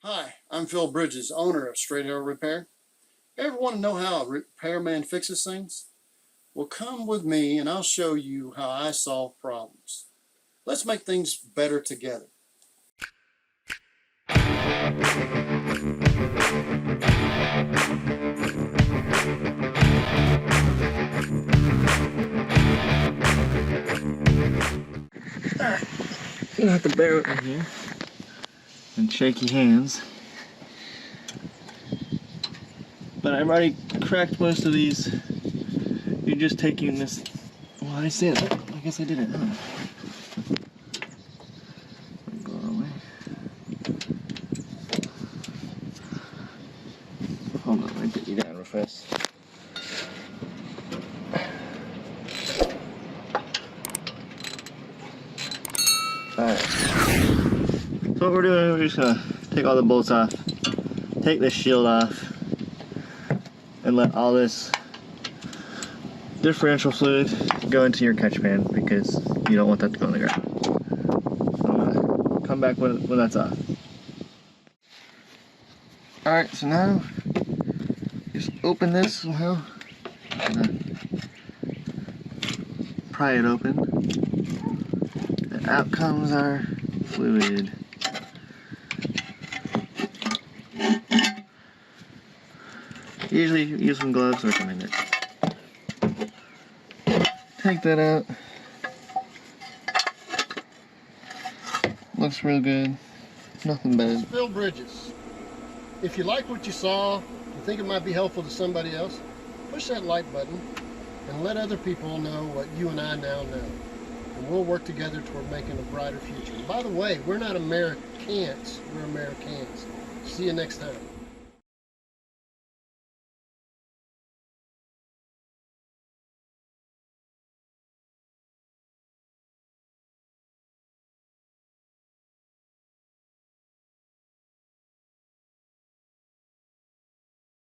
Hi, I'm Phil Bridges, owner of Straight Arrow Repair. Ever want to know how a repairman fixes things? Well, come with me and I'll show you how I solve problems. Let's make things better together. You're gonna have to bear with me here and shaky hands. But I've already cracked most of these. You're just taking this. Well, I said, I guess I did it. Go our way. Hold on, let me get you down real fast. Alright. So what we're doing, we're just gonna take all the bolts off, take this shield off, and let all this differential fluid go into your catch pan because you don't want that to go on the ground. So I'm gonna come back when that's off. Alright, so now just open this somehow. Pry it open. And out comes our fluid. Usually use some gloves, recommend it. Take that out. Looks real good. Nothing bad. Phil Bridges. If you like what you saw, you think it might be helpful to somebody else, push that like button and let other people know what you and I now know. And we'll work together toward making a brighter future. And by the way, we're not Americans, we're Americans. See you next time.